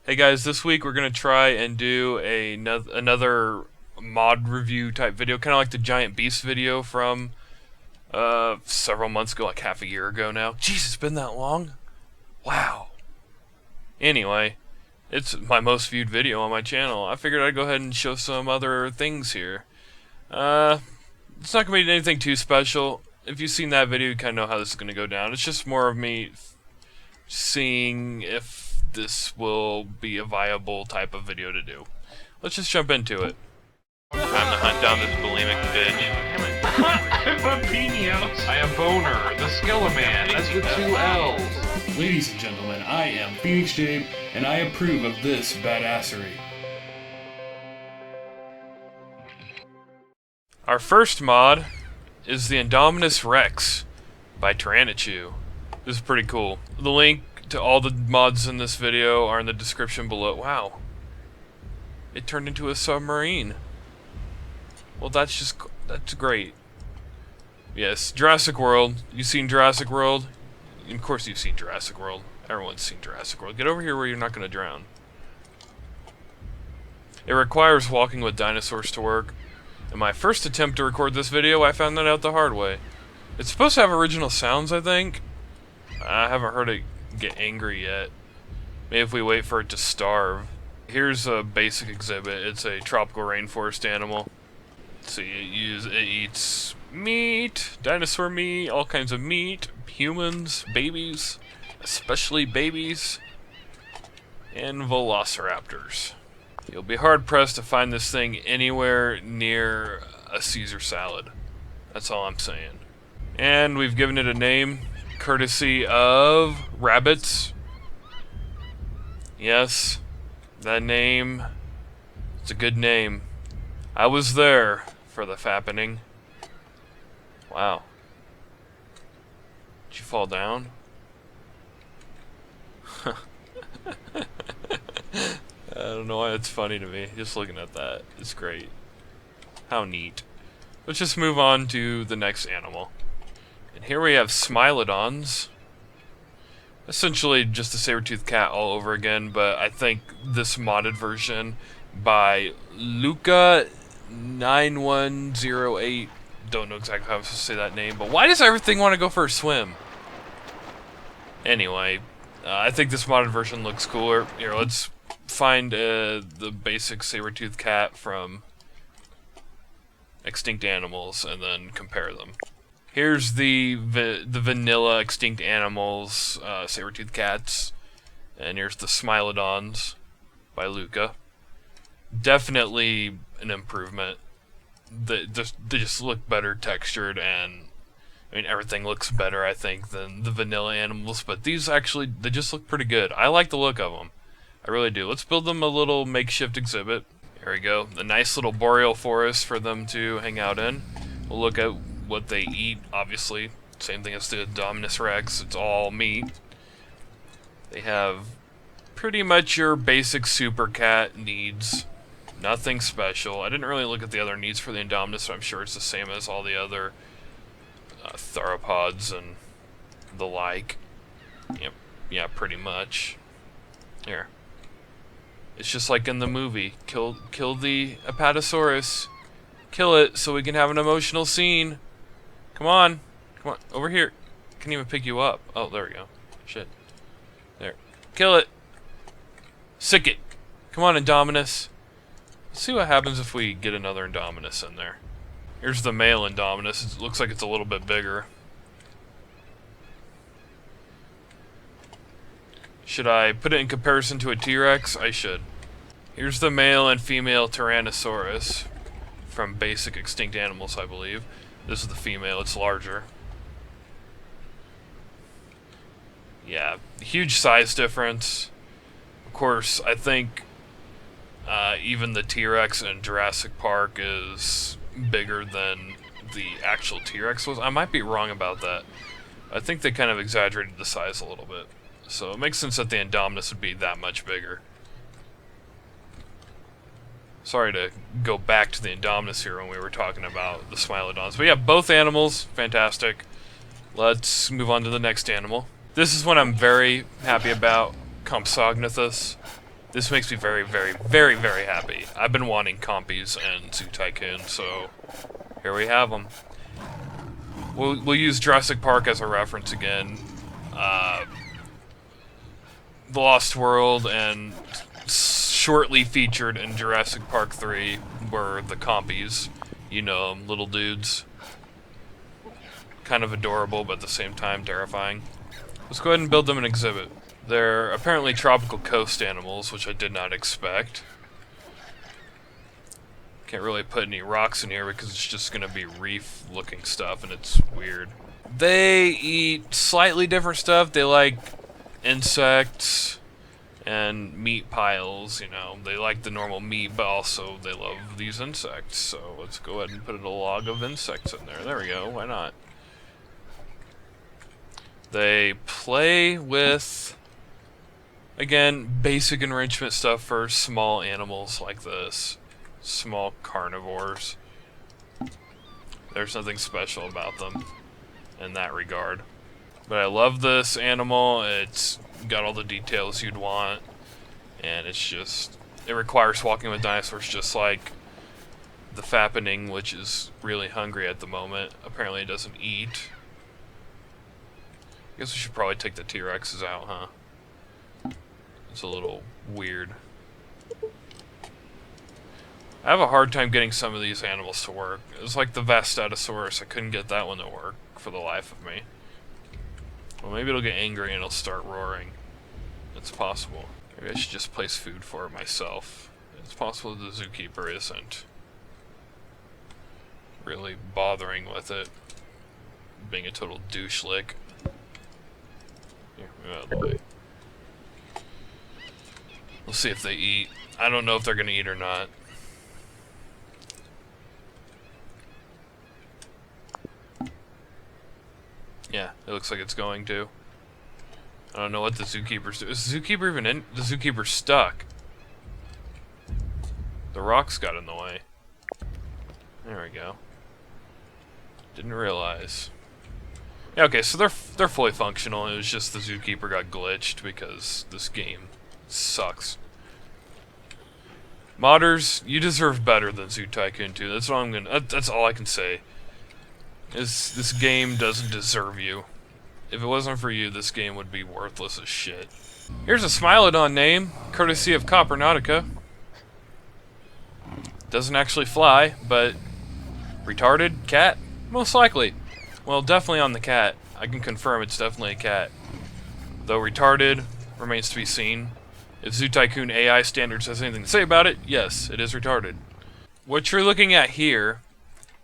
Hey guys, this week we're going to try and do another mod review type video, kind of like the Giant Beast video from several months ago, like half a year ago now. Jeez, it's been that long? Wow. Anyway, it's my most viewed video on my channel. I figured I'd go ahead and show some other things here. It's not going to be anything too special. If you've seen that video, you kind of know how this is going to go down. It's just more of me seeing if this will be a viable type of video to do. Let's just jump into it. Time to hunt down this bulimic bitch. I'm Penios. I am Boner, the Skeleman. That's with 2 L's. Ladies and gentlemen, I am PhoenixJape, and I approve of this badassery. Our first mod is the Indominus Rex by Tyranachu. This is pretty cool. The link to all the mods in this video are in the description below. Wow. It turned into a submarine. Well, that's great. Yes, Jurassic World. You've seen Jurassic World? Of course you've seen Jurassic World. Everyone's seen Jurassic World. Get over here where you're not going to drown. It requires walking with dinosaurs to work. In my first attempt to record this video, I found that out the hard way. It's supposed to have original sounds, I think. I haven't heard it get angry yet. Maybe if we wait for it to starve. Here's a basic exhibit. It's a tropical rainforest animal. So it eats meat, dinosaur meat, all kinds of meat, humans, babies, especially babies, and velociraptors. You'll be hard-pressed to find this thing anywhere near a Caesar salad. That's all I'm saying. And we've given it a name, courtesy of Rabbits. Yes, that name, it's a good name. I was there for the fappening. Wow. Did you fall down? I don't know why it's funny to me. Just looking at that, it's great. How neat. Let's just move on to the next animal. And here we have Smilodons. Essentially just a saber-toothed cat all over again, but I think this modded version by Luca9108, don't know exactly how I'm supposed to say that name, but why does everything want to go for a swim? Anyway, I think this modded version looks cooler. Here, let's find the basic saber-toothed cat from Extinct Animals and then compare them. Here's the vanilla Extinct Animals saber-toothed cats, and here's the Smilodons by Luca. Definitely an improvement. They just look better textured, and I mean everything looks better, I think, than the vanilla animals. But these actually, they just look pretty good. I like the look of them. I really do. Let's build them a little makeshift exhibit. Here we go. A nice little boreal forest for them to hang out in. We'll look at what they eat, obviously. Same thing as the Indominus Rex. It's all meat. They have pretty much your basic super cat needs. Nothing special. I didn't really look at the other needs for the Indominus, so I'm sure it's the same as all the other theropods and the like. Yep. Yeah, pretty much. Here. It's just like in the movie. Kill the Apatosaurus. Kill it so we can have an emotional scene. Come on. Come on. Over here. Can't even pick you up. Oh, there we go. Shit. There. Kill it. Sick it. Come on, Indominus. Let's see what happens if we get another Indominus in there. Here's the male Indominus. It looks like it's a little bit bigger. Should I put it in comparison to a T-Rex? I should. Here's the male and female Tyrannosaurus from basic Extinct Animals, I believe. This is the female. It's larger. Yeah, huge size difference. Of course, I think even the T-Rex in Jurassic Park is bigger than the actual T-Rex was. I might be wrong about that. I think they kind of exaggerated the size a little bit. So it makes sense that the Indominus would be that much bigger. Sorry to go back to the Indominus here when we were talking about the Smilodons. But yeah, both animals, fantastic. Let's move on to the next animal. This is one I'm very happy about, Compsognathus. This makes me very, very, very, very happy. I've been wanting Compies and Zoo Tycoon, so here we have them. We'll use Jurassic Park as a reference again. The Lost World and shortly featured in Jurassic Park 3 were the Compies. You know them, little dudes. Kind of adorable, but at the same time terrifying. Let's go ahead and build them an exhibit. They're apparently tropical coast animals, which I did not expect. Can't really put any rocks in here because it's just going to be reef-looking stuff, and it's weird. They eat slightly different stuff. They like insects and meat piles, you know. They like the normal meat, but also they love these insects. So let's go ahead and put a log of insects in there. There we go. Why not? They play with, again, basic enrichment stuff for small animals like this. Small carnivores. There's nothing special about them in that regard. But I love this animal. It's got all the details you'd want. And it's just, it requires walking with dinosaurs, just like the Fappening, which is really hungry at the moment. Apparently it doesn't eat. I guess we should probably take the T-Rexes out, huh? It's a little weird. I have a hard time getting some of these animals to work. It's like the Vastatosaurus. I couldn't get that one to work for the life of me. Well, maybe it'll get angry and it'll start roaring. It's possible. Maybe I should just place food for it myself. It's possible the zookeeper isn't really bothering with it. Being a total douche lick. Here, move out of the way. We'll see if they eat. I don't know if they're gonna eat or not. Yeah, it looks like it's going to. I don't know what the zookeeper's doing. Is the zookeeper even in? The zookeeper's stuck. The rocks got in the way. There we go. Didn't realize. Yeah, okay, so they're fully functional. It was just the zookeeper got glitched because this game sucks. Modders, you deserve better than Zoo Tycoon 2. That's all I'm gonna. That's all I can say. This game doesn't deserve you. If it wasn't for you, this game would be worthless as shit. Here's a Smilodon name, courtesy of Compsognathus. Doesn't actually fly, but retarded cat? Most likely. Well, definitely on the cat. I can confirm it's definitely a cat. Though retarded remains to be seen. If Zoo Tycoon AI standards has anything to say about it, yes, it is retarded. What you're looking at here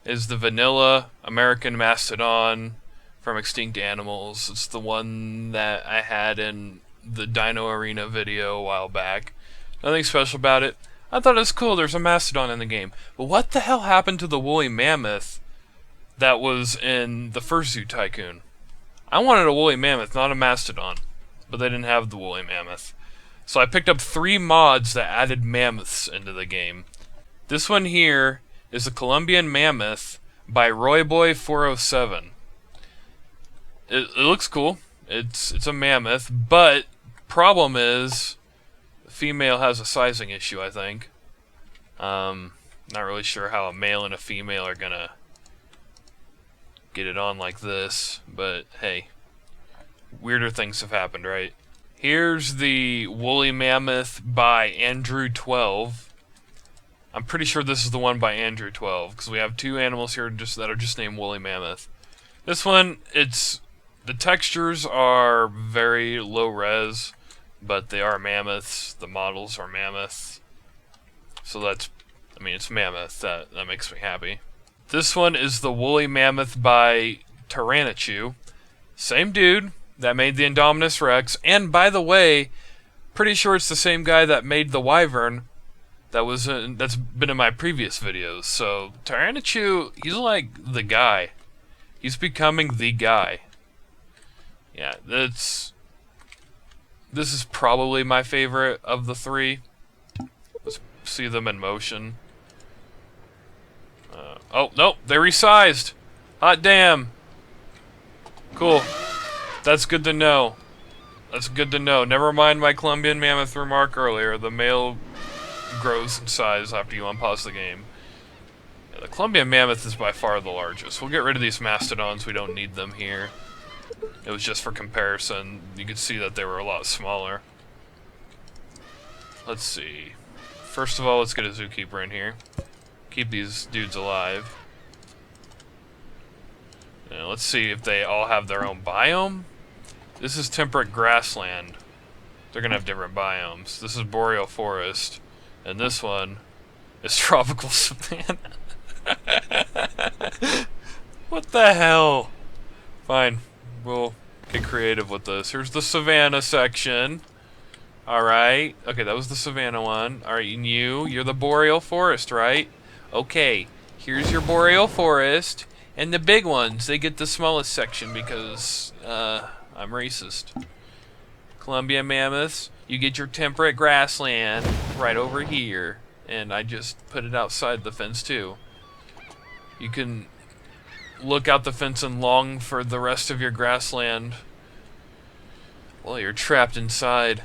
is the vanilla American Mastodon from Extinct Animals. It's the one that I had in the Dino Arena video a while back. Nothing special about it. I thought it was cool there's a Mastodon in the game. But what the hell happened to the woolly mammoth that was in the first Zoo Tycoon? I wanted a woolly mammoth, not a Mastodon. But they didn't have the woolly mammoth. So I picked up 3 mods that added mammoths into the game. This one here is the Columbian Mammoth by Royboy407. It looks cool. It's a mammoth, but problem is the female has a sizing issue, I think. Not really sure how a male and a female are gonna get it on like this, but hey, weirder things have happened, right? Here's the woolly mammoth by Andrew12. I'm pretty sure this is the one by Andrew12, because we have 2 animals here that are just named woolly mammoth. This one, the textures are very low res, but they are mammoths. The models are mammoths. So that's, I mean, it's mammoth. That makes me happy. This one is the woolly mammoth by Tyranachu. Same dude that made the Indominus Rex. And by the way, pretty sure it's the same guy that made the wyvern that's been in my previous videos. So Tyranachu, he's like the guy. He's becoming the guy. Yeah, this is probably my favorite of the 3. Let's see them in motion. Oh, nope, they resized. Hot damn. Cool. That's good to know. That's good to know. Never mind my Columbian Mammoth remark earlier. The male grows in size after you unpause the game. Yeah, the Columbian Mammoth is by far the largest. We'll get rid of these mastodons. We don't need them here. It was just for comparison. You could see that they were a lot smaller. Let's see. First of all, let's get a zookeeper in here. Keep these dudes alive. And let's see if they all have their own biome. This is temperate grassland. They're gonna have different biomes. This is boreal forest. And this one is tropical savanna. What the hell? Fine. We'll get creative with this. Here's the savanna section. Alright. Okay, that was the savanna one. Alright, and you're the boreal forest, right? Okay, here's your boreal forest. And the big ones, they get the smallest section because, I'm racist. Columbian Mammoths, you get your temperate grassland right over here. And I just put it outside the fence, too. You can look out the fence and long for the rest of your grassland. Well, you're trapped inside.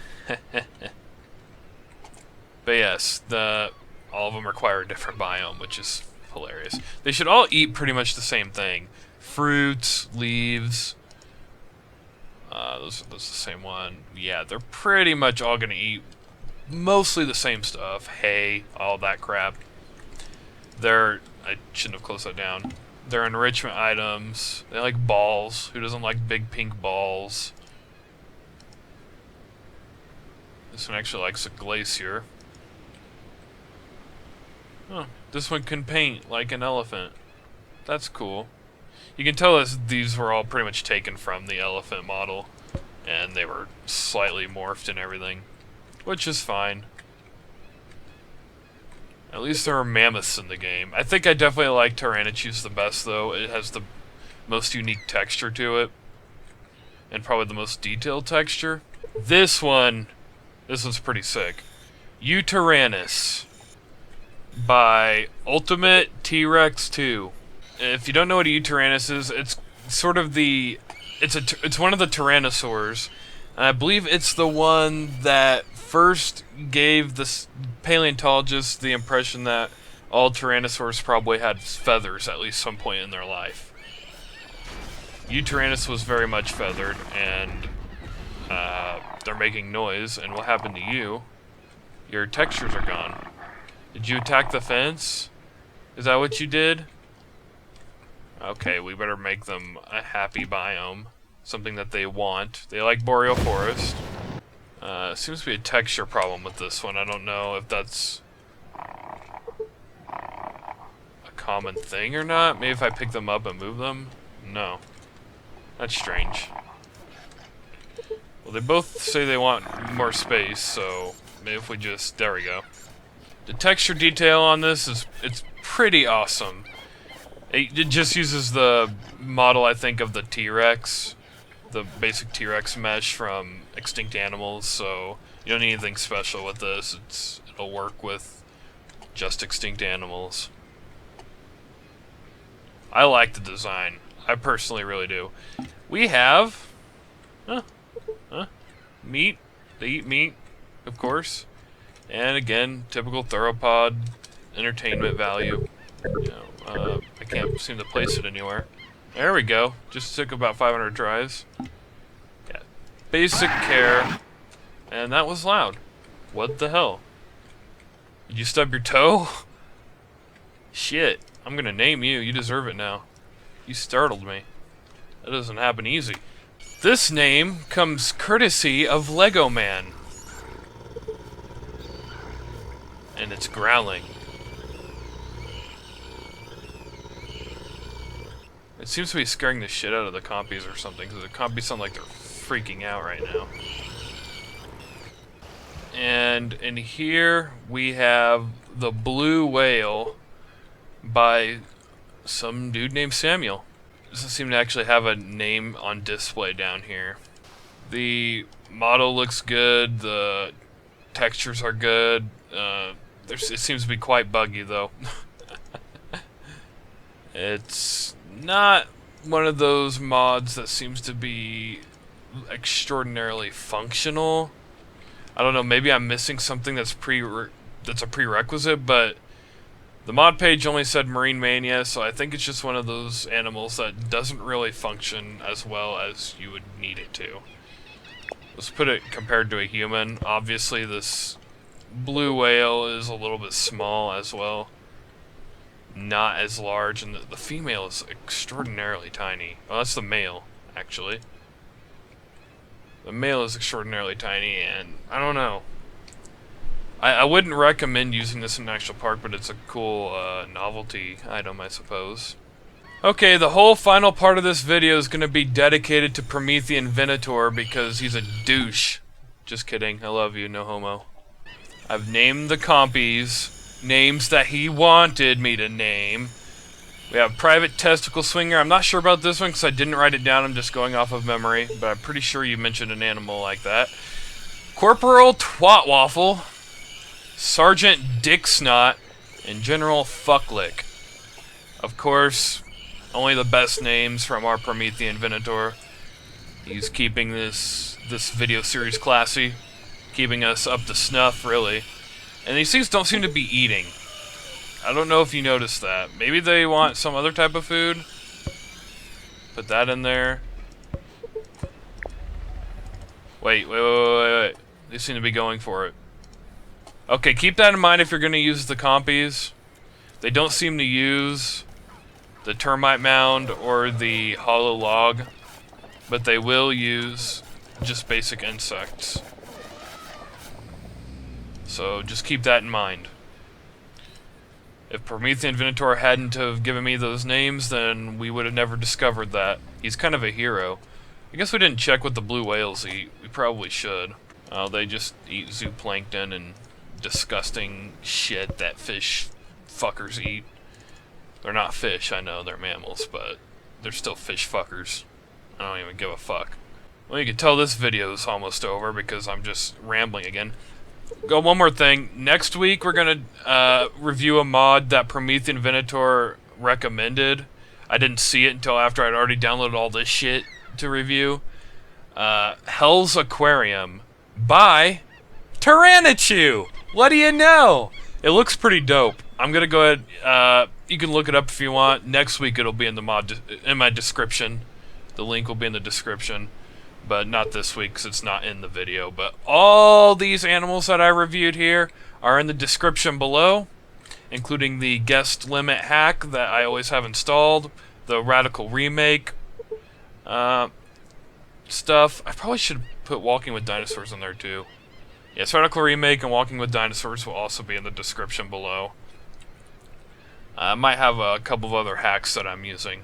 But yes, all of them require a different biome, which is hilarious. They should all eat pretty much the same thing. Fruits, leaves. Those are the same one. Yeah, they're pretty much all going to eat mostly the same stuff. Hay, all that crap. I shouldn't have closed that down. They're enrichment items. They like balls. Who doesn't like big pink balls? This one actually likes a glacier. Oh, this one can paint like an elephant. That's cool. You can tell us these were all pretty much taken from the elephant model, and they were slightly morphed and everything, which is fine. At least there are mammoths in the game. I think I definitely like Tyranachu's the best, though. It has the most unique texture to it, and probably the most detailed texture. This one's pretty sick. Yutyrannus by Ultimate T-Rex 2. If you don't know what a Yutyrannus is, it's sort of it's one of the Tyrannosaurs. And I believe it's the one that first gave the paleontologists the impression that all Tyrannosaurs probably had feathers at least some point in their life. Yutyrannus was very much feathered, and they're making noise, and what happened to you? Your textures are gone. Did you attack the fence? Is that what you did? Okay, we better make them a happy biome. Something that they want. They like boreal forest. Seems to be a texture problem with this one. I don't know if that's a common thing or not. Maybe if I pick them up and move them? No. That's strange. Well, they both say they want more space, so maybe if we just... There we go. The texture detail on this it's pretty awesome. It just uses the model, I think, of the T-Rex. The basic T-Rex mesh from extinct animals, so you don't need anything special with this. It'll work with just extinct animals. I like the design. I personally really do. We have... meat. They eat meat, of course. And again, typical theropod entertainment value. You know, I can't seem to place it anywhere. There we go. Just took about 500 tries. Yeah. Basic care. And that was loud. What the hell? Did you stub your toe? Shit. I'm gonna name you. You deserve it now. You startled me. That doesn't happen easy. This name comes courtesy of Lego Man. And it's growling. It seems to be scaring the shit out of the compies or something, because the compies sound like they're freaking out right now. And in here we have the Blue Whale by some dude named Samuel. Doesn't seem to actually have a name on display down here. The model looks good, the textures are good, it seems to be quite buggy though. It's not one of those mods that seems to be extraordinarily functional. I don't know, maybe I'm missing something that's a prerequisite, but the mod page only said Marine Mania, so I think it's just one of those animals that doesn't really function as well as you would need it to. Let's put it compared to a human. Obviously, this blue whale is a little bit small as well. Not as large, and the female is extraordinarily tiny. Well, that's the male, actually. The male is extraordinarily tiny, and I don't know. I wouldn't recommend using this in an actual park, but it's a cool novelty item, I suppose. Okay, the whole final part of this video is going to be dedicated to Promethean Venator because he's a douche. Just kidding, I love you, no homo. I've named the compies names that he wanted me to name. We have Private Testicle Swinger. I'm not sure about this one because I didn't write it down, I'm just going off of memory, but I'm pretty sure you mentioned an animal like that. Corporal Twatwaffle, Sergeant Dick Snot, and General Fucklick. Of course, only the best names from our Promethean Venator. He's keeping this video series classy, keeping us up to snuff, really. And these things don't seem to be eating. I don't know if you noticed that. Maybe they want some other type of food. Put that in there. Wait. They seem to be going for it. Okay, keep that in mind if you're going to use the compies. They don't seem to use the termite mound or the hollow log, but they will use just basic insects. So just keep that in mind. If Promethean Venator hadn't have given me those names, then we would have never discovered that. He's kind of a hero. I guess we didn't check what the blue whales eat. We probably should. They just eat zooplankton and disgusting shit that fish fuckers eat. They're not fish, I know, they're mammals, but they're still fish fuckers. I don't even give a fuck. Well, you can tell this video is almost over because I'm just rambling again. Go, one more thing. Next week we're gonna review a mod that Promethean Venator recommended. I didn't see it until after I'd already downloaded all this shit to review. Hell's Aquarium by Tyranachu. What do you know? It looks pretty dope. I'm gonna go ahead. You can look it up if you want. Next week it'll be in the in my description. The link will be in the description, but not this week because it's not in the video. But all these animals that I reviewed here are in the description below, including the guest limit hack that I always have installed, the radical remake stuff. I probably should put Walking with Dinosaurs in there too. Yes, radical remake and Walking with Dinosaurs will also be in the description below. I might have a couple of other hacks that I'm using.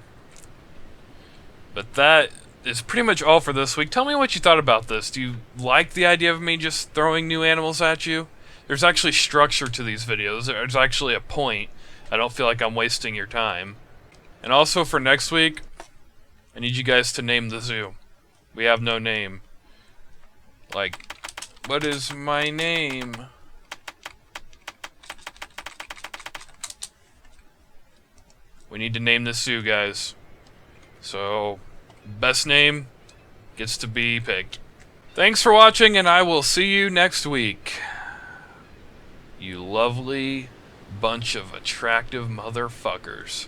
But that is pretty much all for this week. Tell me what you thought about this. Do you like the idea of me just throwing new animals at you? There's actually structure to these videos. There's actually a point. I don't feel like I'm wasting your time. And also for next week, I need you guys to name the zoo. We have no name. Like, what is my name? We need to name this zoo, guys. So, best name gets to be picked. Thanks for watching, and I will see you next week. You lovely bunch of attractive motherfuckers.